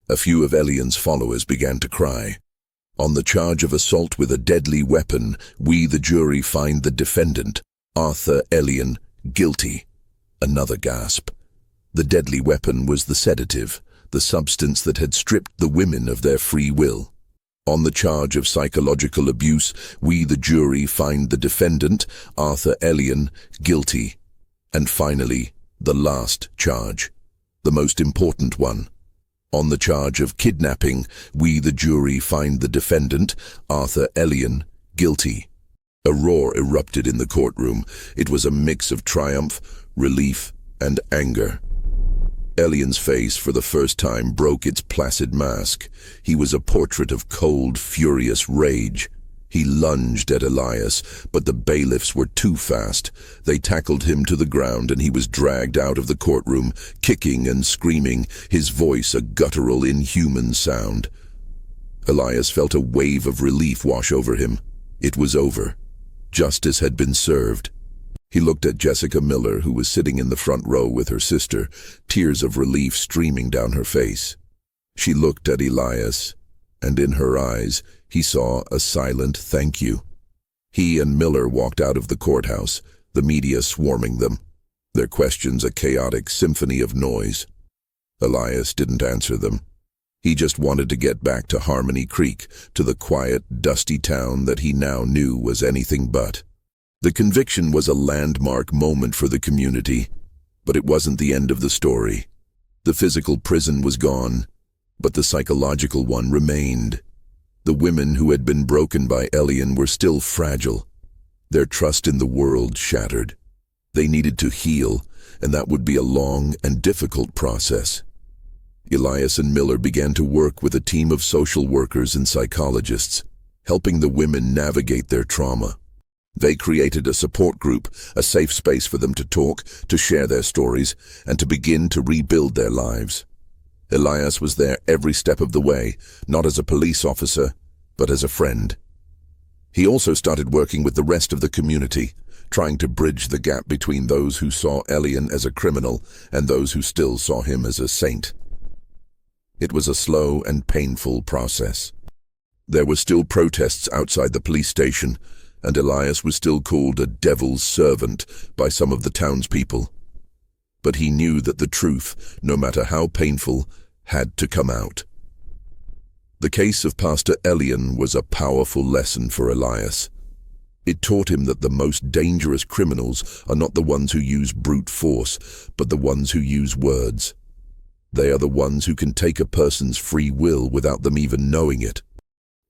A few of Ellion's followers began to cry. "On the charge of assault with a deadly weapon, we the jury find the defendant, Arthur Ellion, guilty." Another gasp. The deadly weapon was the sedative, the substance that had stripped the women of their free will. "On the charge of psychological abuse, we the jury find the defendant, Arthur Ellion, guilty." And finally, the last charge, the most important one. "On the charge of kidnapping, we the jury find the defendant, Arthur Ellion, guilty." A roar erupted in the courtroom. It was a mix of triumph, relief, and anger. Ellion's face for the first time broke its placid mask. He was a portrait of cold, furious rage. He lunged at Elias, but the bailiffs were too fast. They tackled him to the ground and he was dragged out of the courtroom, kicking and screaming, his voice a guttural, inhuman sound. Elias felt a wave of relief wash over him. It was over. Justice had been served. He looked at Jessica Miller, who was sitting in the front row with her sister, tears of relief streaming down her face. She looked at Elias, and in her eyes he saw a silent thank you. He and Miller walked out of the courthouse, the media swarming them, their questions a chaotic symphony of noise. Elias didn't answer them. He just wanted to get back to Harmony Creek, to the quiet, dusty town that he now knew was anything but. The conviction was a landmark moment for the community, but it wasn't the end of the story. The physical prison was gone, but the psychological one remained. The women who had been broken by Ellion were still fragile, their trust in the world shattered. They needed to heal, and that would be a long and difficult process. Elias and Miller began to work with a team of social workers and psychologists, helping the women navigate their trauma. They created a support group, a safe space for them to talk, to share their stories, and to begin to rebuild their lives. Elias was there every step of the way, not as a police officer, but as a friend. He also started working with the rest of the community, trying to bridge the gap between those who saw Ellion as a criminal and those who still saw him as a saint. It was a slow and painful process. There were still protests outside the police station, and Elias was still called a devil's servant by some of the townspeople. But he knew that the truth, no matter how painful, had to come out. The case of Pastor Ellion was a powerful lesson for Elias. It taught him that the most dangerous criminals are not the ones who use brute force, but the ones who use words. They are the ones who can take a person's free will without them even knowing it.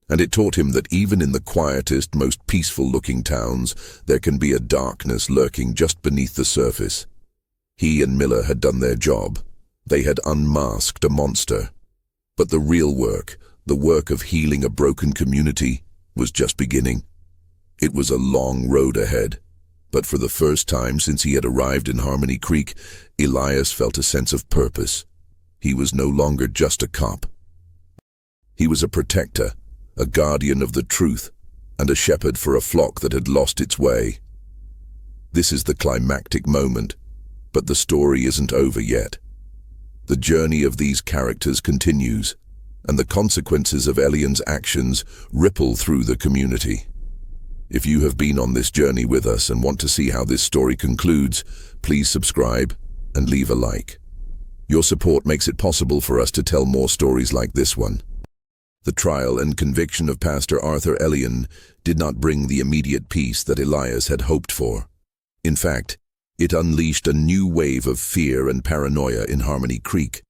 And it taught him that even in the quietest, most peaceful-looking towns, there can be a darkness lurking just beneath the surface. He and Miller had done their job. They had unmasked a monster. But the real work, the work of healing a broken community, was just beginning. It was a long road ahead. But for the first time since he had arrived in Harmony Creek, Elias felt a sense of purpose. He was no longer just a cop. He was a protector, a guardian of the truth, and a shepherd for a flock that had lost its way. This is the climactic moment, but the story isn't over yet. The journey of these characters continues, and the consequences of Ellion's actions ripple through the community. If you have been on this journey with us and want to see how this story concludes, please subscribe and leave a like. Your support makes it possible for us to tell more stories like this one. The trial and conviction of Pastor Arthur Ellion did not bring the immediate peace that Elias had hoped for. In fact, it unleashed a new wave of fear and paranoia in Harmony Creek.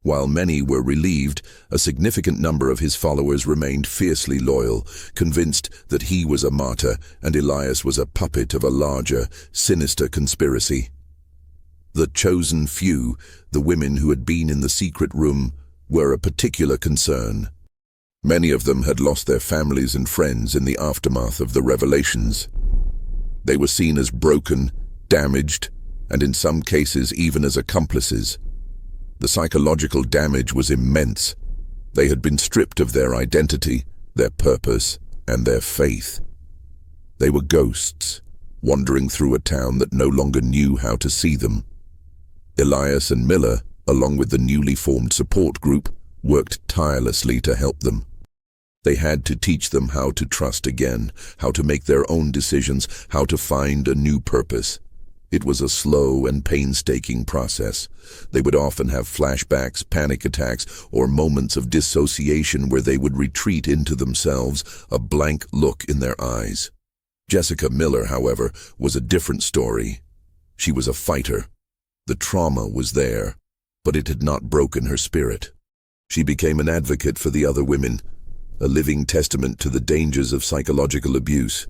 While many were relieved, a significant number of his followers remained fiercely loyal, convinced that he was a martyr and Elias was a puppet of a larger, sinister conspiracy. The chosen few, the women who had been in the secret room, were a particular concern. Many of them had lost their families and friends in the aftermath of the revelations. They were seen as broken, damaged, and in some cases even as accomplices. The psychological damage was immense. They had been stripped of their identity, their purpose, and their faith. They were ghosts, wandering through a town that no longer knew how to see them. Elias and Miller, along with the newly formed support group, worked tirelessly to help them. They had to teach them how to trust again, how to make their own decisions, how to find a new purpose. It was a slow and painstaking process. They would often have flashbacks, panic attacks, or moments of dissociation where they would retreat into themselves, a blank look in their eyes. Jessica Miller, however, was a different story. She was a fighter. The trauma was there, but it had not broken her spirit. She became an advocate for the other women, a living testament to the dangers of psychological abuse.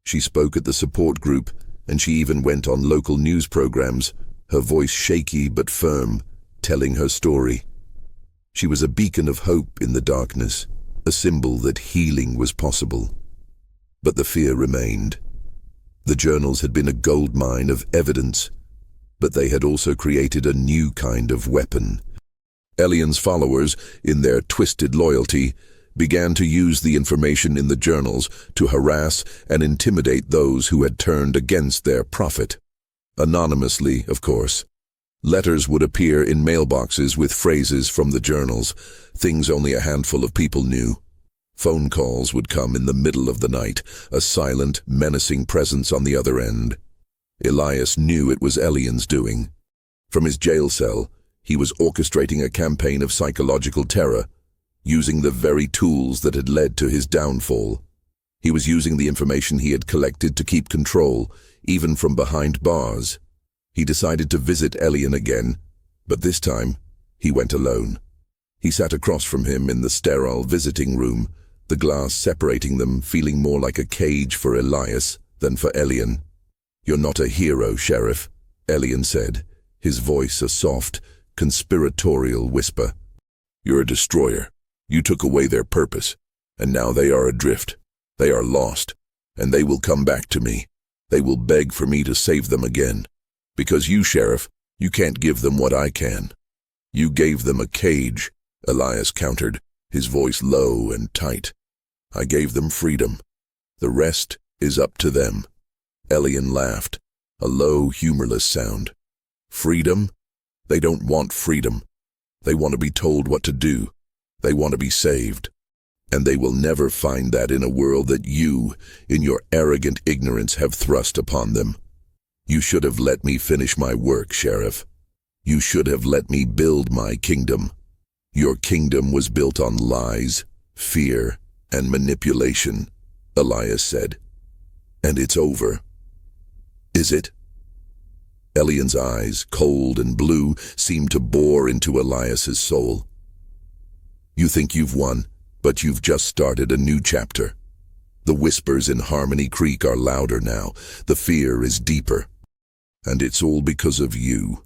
She spoke at the support group, and she even went on local news programs, her voice shaky but firm, telling her story. She was a beacon of hope in the darkness, a symbol that healing was possible. But the fear remained. The journals had been a goldmine of evidence, but they had also created a new kind of weapon. Ellion's followers, in their twisted loyalty, began to use the information in the journals to harass and intimidate those who had turned against their prophet. Anonymously, of course. Letters would appear in mailboxes with phrases from the journals, things only a handful of people knew. Phone calls would come in the middle of the night, a silent, menacing presence on the other end. Elias knew it was Ellion's doing. From his jail cell, he was orchestrating a campaign of psychological terror, using the very tools that had led to his downfall. He was using the information he had collected to keep control, even from behind bars. He decided to visit Ellion again, but this time, he went alone. He sat across from him in the sterile visiting room, the glass separating them, feeling more like a cage for Elias than for Ellion. "You're not a hero, Sheriff," Ellion said, his voice a soft, conspiratorial whisper. "You're a destroyer. You took away their purpose, and now they are adrift. They are lost, and they will come back to me. They will beg for me to save them again. Because you, Sheriff, you can't give them what I can." You gave them a cage, Elias countered, his voice low and tight. I gave them freedom. The rest is up to them. Ellion laughed, a low, humorless sound. Freedom? They don't want freedom. They want to be told what to do. They want to be saved. And they will never find that in a world that you, in your arrogant ignorance, have thrust upon them. You should have let me finish my work, Sheriff. You should have let me build my kingdom. Your kingdom was built on lies, fear, and manipulation, Elias said. And it's over. Is it? Ellion's eyes, cold and blue, seemed to bore into Elias's soul. You think you've won, but you've just started a new chapter. The whispers in Harmony Creek are louder now. The fear is deeper. And it's all because of you.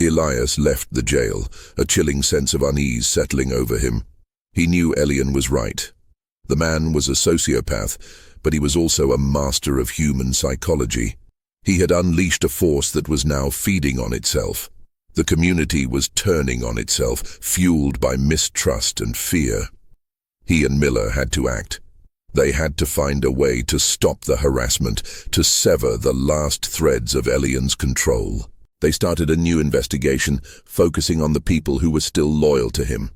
Elias left the jail, a chilling sense of unease settling over him. He knew Ellion was right. The man was a sociopath, but he was also a master of human psychology. He had unleashed a force that was now feeding on itself. The community was turning on itself, fueled by mistrust and fear. He and Miller had to act. They had to find a way to stop the harassment, to sever the last threads of Ellion's control. They started a new investigation, focusing on the people who were still loyal to him.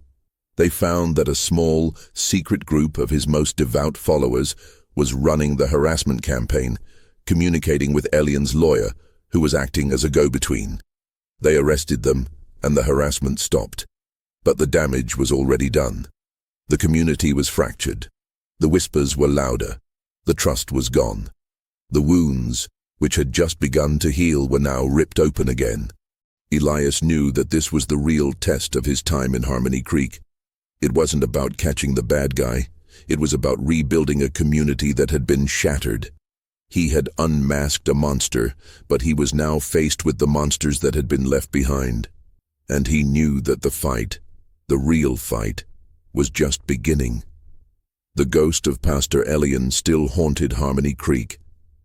They found that a small, secret group of his most devout followers was running the harassment campaign, communicating with Ellion's lawyer, who was acting as a go-between. They arrested them, and the harassment stopped. But the damage was already done. The community was fractured. The whispers were louder. The trust was gone. The wounds, which had just begun to heal, were now ripped open again. Elias knew that this was the real test of his time in Harmony Creek. It wasn't about catching the bad guy. It was about rebuilding a community that had been shattered. He had unmasked a monster, but he was now faced with the monsters that had been left behind. And he knew that the fight, the real fight, was just beginning. The ghost of Pastor Ellion still haunted Harmony Creek,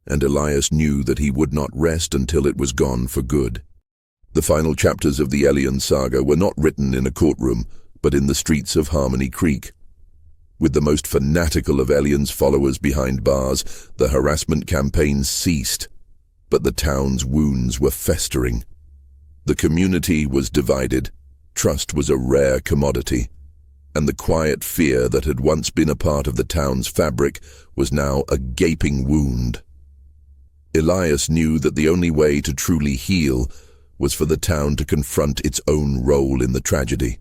and Elias knew that he would not rest until it was gone for good. The final chapters of the Ellion saga were not written in a courtroom, but in the streets of Harmony Creek. With the most fanatical of Ellion's followers behind bars, the harassment campaign ceased, but the town's wounds were festering. The community was divided, trust was a rare commodity, and the quiet fear that had once been a part of the town's fabric was now a gaping wound. Elias knew that the only way to truly heal was for the town to confront its own role in the tragedy.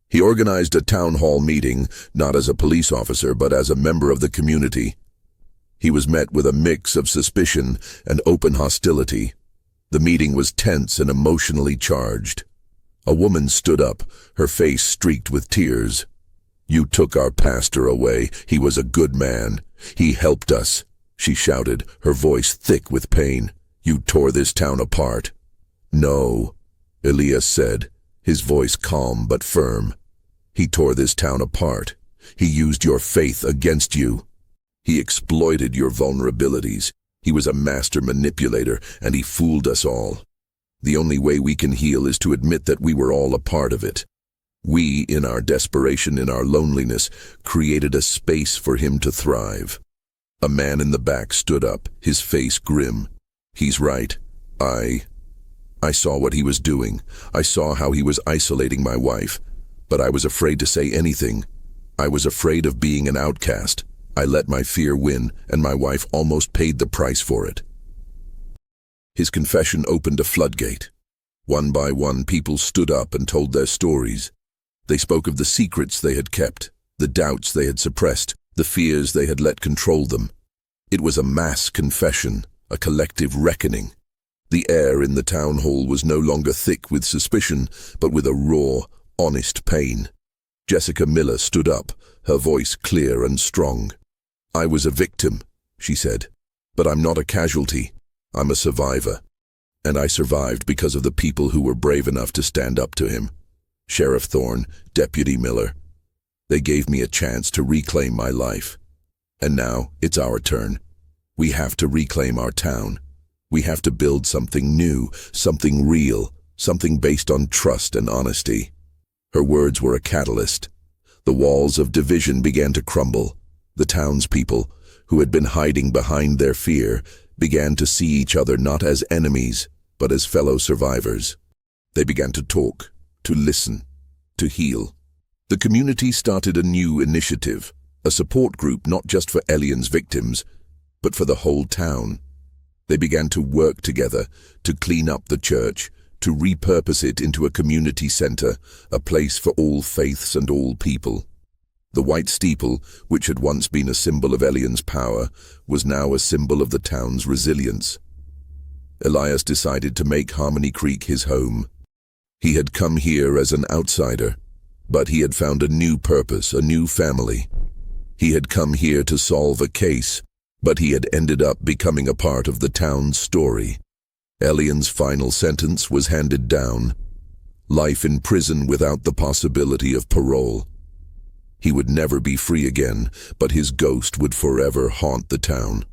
He organized a town hall meeting, not as a police officer, but as a member of the community. He was met with a mix of suspicion and open hostility. The meeting was tense and emotionally charged. A woman stood up, her face streaked with tears. "You took our pastor away. He was a good man. He helped us," she shouted, her voice thick with pain. "You tore this town apart." "No," Elias said, his voice calm but firm. "He tore this town apart. He used your faith against you. He exploited your vulnerabilities. He was a master manipulator, and he fooled us all. The only way we can heal is to admit that we were all a part of it. We, in our desperation, in our loneliness, created a space for him to thrive." A man in the back stood up, his face grim. "He's right. I saw what he was doing. I saw how he was isolating my wife. But I was afraid to say anything. I was afraid of being an outcast. I let my fear win, and my wife almost paid the price for it." His confession opened a floodgate. One by one, people stood up and told their stories. They spoke of the secrets they had kept, the doubts they had suppressed, the fears they had let control them. It was a mass confession, a collective reckoning. The air in the town hall was no longer thick with suspicion, but with a raw, honest pain. Jessica Miller stood up, her voice clear and strong. "I was a victim," she said, "but I'm not a casualty. I'm a survivor. And I survived because of the people who were brave enough to stand up to him. Sheriff Thorne, Deputy Miller. They gave me a chance to reclaim my life. And now it's our turn. We have to reclaim our town. We have to build something new, something real, something based on trust and honesty. Her words were a catalyst. The walls of division began to crumble. The townspeople, who had been hiding behind their fear, began to see each other not as enemies, but as fellow survivors. They began to talk, to listen, to heal. The community started a new initiative, a support group not just for Ellion's victims, but for the whole town. They began to work together to clean up the church, to repurpose it into a community center, a place for all faiths and all people. The white steeple, which had once been a symbol of Ellion's power, was now a symbol of the town's resilience. Elias decided to make Harmony Creek his home. He had come here as an outsider, but he had found a new purpose, a new family. He had come here to solve a case, but he had ended up becoming a part of the town's story. Ellion's final sentence was handed down: life in prison without the possibility of parole. He would never be free again, but his ghost would forever haunt the town.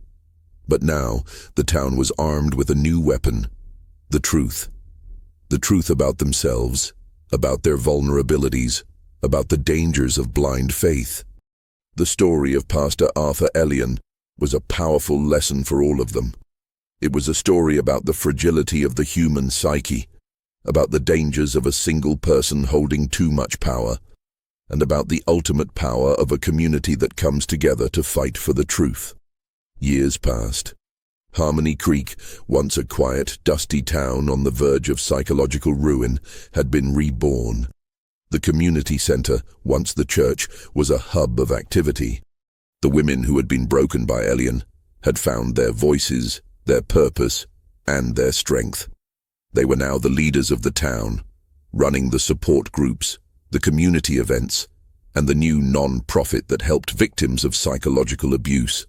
But now, the town was armed with a new weapon: the truth. The truth about themselves, about their vulnerabilities, about the dangers of blind faith. The story of Pastor Arthur Ellion was a powerful lesson for all of them. It was a story about the fragility of the human psyche, about the dangers of a single person holding too much power, and about the ultimate power of a community that comes together to fight for the truth. Years passed. Harmony Creek, once a quiet, dusty town on the verge of psychological ruin, had been reborn. The community center, once the church, was a hub of activity. The women who had been broken by Ellion had found their voices, their purpose, and their strength. They were now the leaders of the town, running the support groups, the community events, and the new non-profit that helped victims of psychological abuse.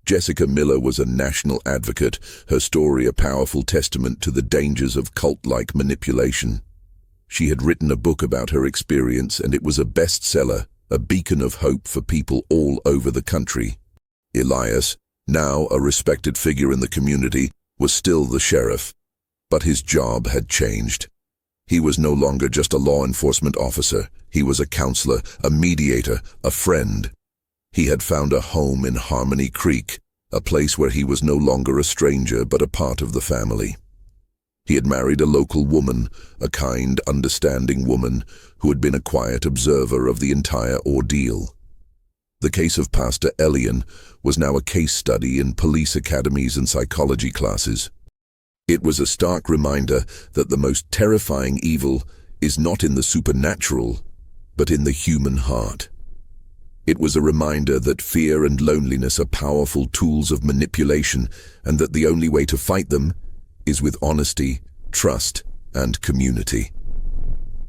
Jessica Miller was a national advocate, her story a powerful testament to the dangers of cult-like manipulation. She had written a book about her experience, and it was a bestseller, a beacon of hope for people all over the country. Elias, now a respected figure in the community, was still the sheriff, but his job had changed. He was no longer just a law enforcement officer. He was a counselor, a mediator, a friend. He had found a home in Harmony Creek, a place where he was no longer a stranger but a part of the family. He had married a local woman, a kind, understanding woman who had been a quiet observer of the entire ordeal. The case of Pastor Ellion was now a case study in police academies and psychology classes. It was a stark reminder that the most terrifying evil is not in the supernatural, but in the human heart. It was a reminder that fear and loneliness are powerful tools of manipulation, and that the only way to fight them is with honesty, trust, and community.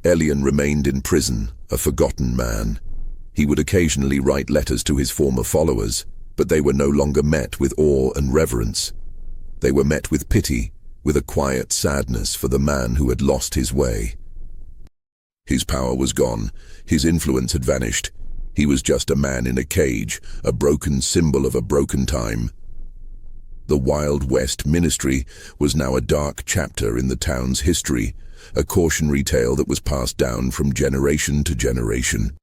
Ellion remained in prison, a forgotten man. He would occasionally write letters to his former followers, but they were no longer met with awe and reverence. They were met with pity, with a quiet sadness for the man who had lost his way. His power was gone, his influence had vanished. He was just a man in a cage, a broken symbol of a broken time. The Wild West ministry was now a dark chapter in the town's history, a cautionary tale that was passed down from generation to generation.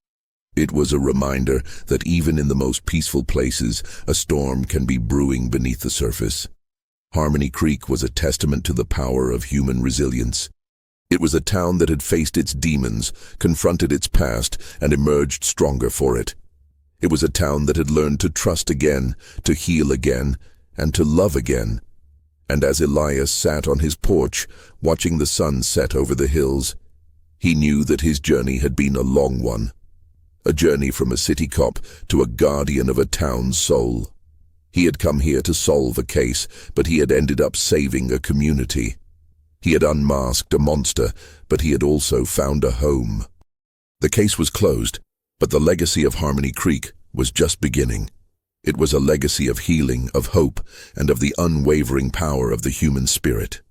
It was a reminder that even in the most peaceful places, a storm can be brewing beneath the surface. Harmony Creek was a testament to the power of human resilience. It was a town that had faced its demons, confronted its past, and emerged stronger for it. It was a town that had learned to trust again, to heal again, and to love again. And as Elias sat on his porch, watching the sun set over the hills, he knew that his journey had been a long one. A journey from a city cop to a guardian of a town's soul. He had come here to solve a case, but he had ended up saving a community. He had unmasked a monster, but he had also found a home. The case was closed, but the legacy of Harmony Creek was just beginning. It was a legacy of healing, of hope, and of the unwavering power of the human spirit.